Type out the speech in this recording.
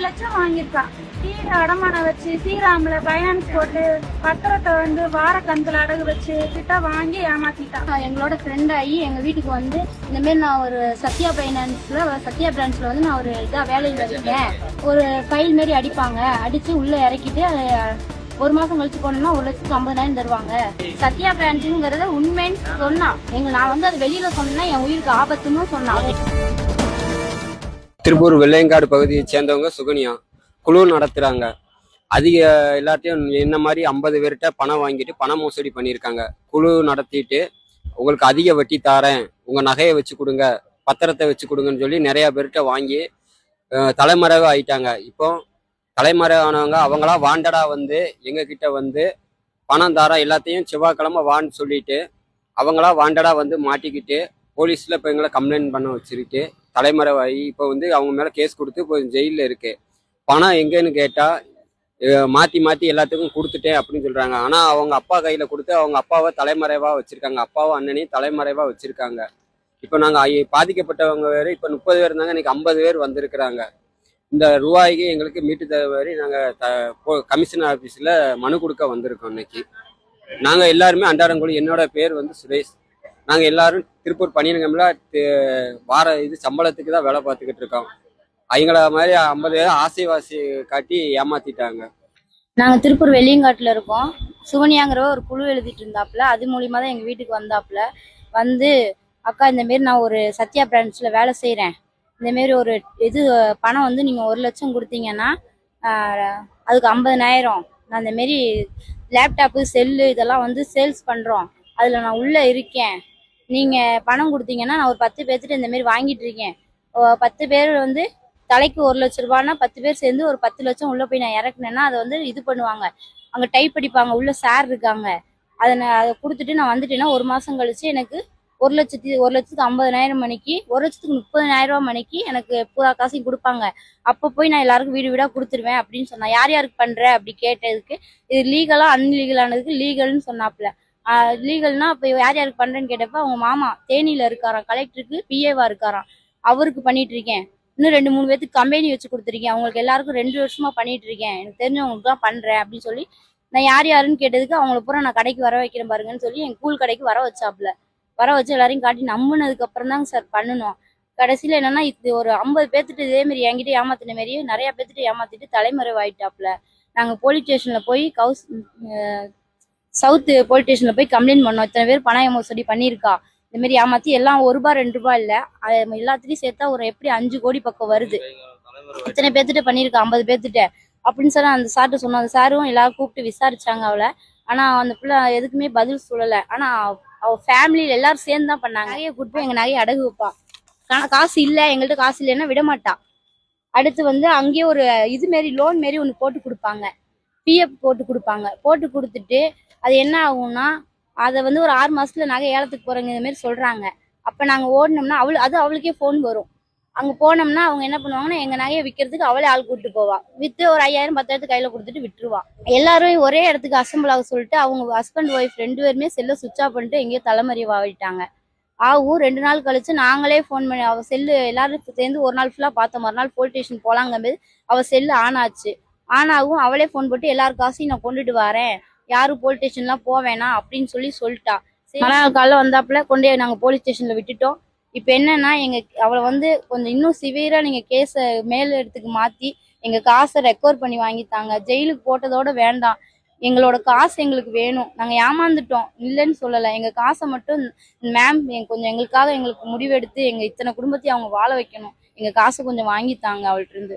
லட்சம் வாங்கியிருக்கா. வீடு அடமானம் வச்சு ஸ்ரீராம்ல பைனான்ஸ் போட்டு பத்திரத்தை வார கணக்குல அடகு வச்சு கிட்ட வாங்கி ஏமாத்திட்டா. எங்களோட ஃப்ரெண்ட் ஆகி எங்க வீட்டுக்கு இந்த மாதிரி நான் ஒரு சத்யா பிரான்ச்ல நான் ஒரு வேலையில் இருக்கேன். ஒரு ஃபைல் மாரி அடிப்பாங்க, அடிச்சு உள்ள இறக்கிட்டு ஒரு மாசம் கழிச்சு போனோம்னா 1,50,000 தருவாங்க. சத்யா பிரான்ச்சுங்கிறத உண்மைன்னு சொன்னான். நான் அது வெளியில சொன்னா என் உயிருக்கு ஆபத்துன்னு சொன்னான். திருப்பூர் வெள்ளையங்காடு பகுதியை சேர்ந்தவங்க சுகன்யா குழு நடத்துறாங்க. அதிக எல்லாத்தையும் என்ன மாதிரி 50 பேர்கிட்ட பணம் வாங்கிட்டு பண மோசடி பண்ணியிருக்காங்க. குழு நடத்திட்டு உங்களுக்கு அதிக வட்டி தாரேன், உங்க நகையை வச்சு கொடுங்க, பத்திரத்தை வச்சு கொடுங்கன்னு சொல்லி நிறைய பேர்கிட்ட வாங்கி தலைமறைவா ஆயிட்டாங்க. இப்போ தலைமறைவானவங்க அவங்களா வாண்டடா எங்க கிட்ட பணம் தாரா எல்லாத்தையும் செவ்வாய்க்கிழமை வான்னு சொல்லிட்டு அவங்களா வாண்டடா மாட்டிக்கிட்டு போலீஸ்ல இப்போ எங்களை கம்ப்ளைண்ட் பண்ண வச்சிருக்கு. தலைமறைவாகி இப்போ அவங்க மேல கேஸ் கொடுத்து இப்போ ஜெயிலில் இருக்கு. பணம் எங்கன்னு கேட்டா மாத்தி மாத்தி எல்லாத்துக்கும் கொடுத்துட்டேன் அப்படின்னு சொல்றாங்க. ஆனா அவங்க அப்பா கையில கொடுத்து அவங்க அப்பாவை தலைமறைவா வச்சிருக்காங்க, அப்பாவும் அண்ணனையும் தலைமறைவா வச்சிருக்காங்க. இப்போ நாங்க பாதிக்கப்பட்டவங்க வேறு இப்போ 30 பேர் இருந்தாங்க, இன்னைக்கு 50 பேர் வந்திருக்கிறாங்க. இந்த ரூபாய்க்கு எங்களுக்கு மீட்டு தவறி நாங்க கமிஷனர் ஆபீஸ்ல மனு கொடுக்க வந்திருக்கோம். இன்னைக்கு நாங்க எல்லாருமே அண்டாரங்குடி, என்னோட பேர் சுரேஷ். நாங்க எல்லாரும் திருப்பூர் பணியிடங்கள்ல வார சம்பளத்துக்கு தான் வேலை பார்த்துக்கிட்டு இருக்கோம். அவங்கள மாதிரி 50 பேர் ஆசைவாசி காட்டி ஏமாத்திட்டாங்க. நாங்க திருப்பூர் வெள்ளியங்காட்டுல இருக்கோம். சுகன்யாங்கிற ஒரு குழு எழுதிட்டு இருந்தாப்புல, அது மூலியமா தான் எங்க வீட்டுக்கு வந்தாப்புல. அக்கா இந்த மாரி நான் ஒரு சத்யா பிரான்ச்ல வேலை செய்யறேன், இந்த மாரி ஒரு பணம் நீங்க 1 லட்சம் கொடுத்தீங்கன்னா அதுக்கு 50,000 நான் இந்த மாரி லேப்டாப்பு செல்லு இதெல்லாம் சேல்ஸ் பண்றோம், அதுல நான் உள்ள இருக்கேன், நீங்க பணம் கொடுத்தீங்கன்னா நான் ஒரு 10 பேர்த்துட்டு இந்த மாதிரி வாங்கிட்டு இருக்கேன். 10 பேர் தலைக்கு 1 லட்சம் ரூபாய்னா 10 பேர் சேர்ந்து ஒரு 10 லட்சம் உள்ள போய் நான் இறக்குனேன்னா அதை இது பண்ணுவாங்க, அங்க டைப் அடிப்பாங்க, உள்ள சார் இருக்காங்க, அதை கொடுத்துட்டு நான் வந்துட்டேன்னா 1 மாசம் கழிச்சு எனக்கு 1,50,000 மணிக்கு 1,30,000 மணிக்கு எனக்கு பூரா காசையும் கொடுப்பாங்க. அப்போ போய் நான் எல்லாருக்கும் வீடு வீடா கொடுத்துருவேன் அப்படின்னு சொன்னா. யார் யாருக்கு பண்ற அப்படி கேட்டதுக்கு இது லீகலா அன்லீகலானதுக்கு லீகல்னு சொன்னாப்புல. லீகல்னா இப்போ யார் யாருக்கு பண்றேன்னு கேட்டப்ப அவங்க மாமா தேனியில இருக்காராம், கலெக்டருக்கு பிஏவா இருக்காராம், அவருக்கு பண்ணிட்டு இருக்கேன். இன்னும் 2-3 பேருக்கு கம்பெனி வச்சு கொடுத்துருக்கேன், அவங்களுக்கு எல்லாருக்கும் 2 வருஷமா பண்ணிட்டு இருக்கேன், எனக்கு தெரிஞ்சவங்களுக்கு தான் பண்றேன் அப்படின்னு சொல்லி நான் யார் யாருன்னு கேட்டதுக்கு அவங்கள பூரா நான் கடைக்கு வர வைக்கிறேன் பாருங்கன்னு சொல்லி என் கூல் கடைக்கு வர வச்சாப்புல. வர வச்சு எல்லாரையும் காட்டி நம்பினதுக்கு அப்புறம் தாங்க சார் பண்ணணும். கடைசியில என்னன்னா இது ஒரு 50 பேர்த்துட்டு இதே மாதிரி என்கிட்ட ஏமாத்தின மாதிரியே நிறைய பேர்த்துட்டு ஏமாத்திட்டு தலைமறைவாயிட்டாப்புல. நாங்க போலீஸ் ஸ்டேஷன்ல போய் சவுத் போலீஸ் ஸ்டேஷன்ல போய் கம்ப்ளைண்ட் பண்ணோம். இத்தனை பேர் பண மோசடி பண்ணியிருக்கா, இந்த மாதிரி ஏமாத்தி எல்லாம் 1 ரூபாய் 2 ரூபாய் இல்ல, எல்லாத்துலயும் சேர்த்தா ஒரு எப்படி 5 கோடி பக்கம் வருது, இத்தனை பேர்த்துட்டு பண்ணியிருக்கா 50 பேர்த்துட்ட அப்படின்னு சொல்லி அந்த சார்ட்ட சொன்னோம். அந்த சாரும் எல்லாரும் கூப்பிட்டு விசாரிச்சாங்க அவளை. ஆனா அந்த பிள்ளை எதுக்குமே பதில் சொல்லலை. ஆனா அவ ஃபேமிலியில எல்லாரும் சேர்ந்து தான் பண்ணாங்க. நகையை கூட்டு போய் எங்க நகையை அடகு வைப்பா, காசு இல்லை எங்கள்கிட்ட காசு இல்லைன்னா விடமாட்டா. அடுத்து அங்கேயே ஒரு மாரி லோன் மாரி ஒன்று போட்டு கொடுப்பாங்க, பிஎஃப் போட்டு கொடுப்பாங்க. போட்டு கொடுத்துட்டு அது என்ன ஆகும்னா அதை ஒரு 6 மாசத்துல நகை ஏலத்துக்கு போறவங்க இந்த மாதிரி சொல்றாங்க. அப்ப நாங்க ஓடினோம்னா அவளுக்கே ஃபோன் வரும். அங்க போனோம்னா அவங்க என்ன பண்ணுவாங்கன்னா எங்க நகையை விற்கிறதுக்கு அவளே ஆள் கூப்பிட்டு போவா, வித்து ஒரு 5,000 10,000 கையில கொடுத்துட்டு விட்டுருவா. எல்லாரும் ஒரே இடத்துக்கு அசம்பிள் ஆக சொல்லிட்டு அவங்க ஹஸ்பண்ட் ஒய்ஃப் 2 பேருமே செல்ல சுவிட்ச் ஆஃப் பண்ணிட்டு எங்கேயோ தலைமறைவாயிட்டாங்க. 2 நாள் கழிச்சு நாங்களே ஃபோன் பண்ணி அவ செல்லு எல்லாரும் சேர்ந்து ஒரு நாள் ஃபுல்லா பார்த்தோம். மறுநாள் போலீஸ் ஸ்டேஷன் போலாங்கும்போது அவ செல்லு ஆன் ஆச்சு. ஆனாவும் அவளே ஃபோன் போட்டு எல்லாரும் காசையும் நான் கொண்டுட்டு வரேன், யாரும் போலீஸ் ஸ்டேஷன்லாம் போவேணாம் அப்படின்னு சொல்லிட்டா. மறுநாள் காலைல வந்தாப்புல கொண்டே நாங்க போலீஸ் ஸ்டேஷன்ல விட்டுட்டோம். இப்ப என்னன்னா அவளை கொஞ்சம் இன்னும் சிவியரா நீங்க கேஸ மேல் இடத்துக்கு மாத்தி எங்க காசை ரெக்கவர் பண்ணி வாங்கித்தாங்க. ஜெயிலுக்கு போட்டதோட வேண்டாம், எங்களோட காசு எங்களுக்கு வேணும். நாங்க ஏமாந்துட்டோம் இல்லைன்னு சொல்லலை, எங்க காசை மட்டும் மேம் கொஞ்சம் எங்களுக்காக எங்களுக்கு முடிவெடுத்து எங்க இத்தனை குடும்பத்தையும் அவங்க வாழ வைக்கணும், எங்க காசை கொஞ்சம் வாங்கித்தாங்க அவள்கிட்ட இருந்து.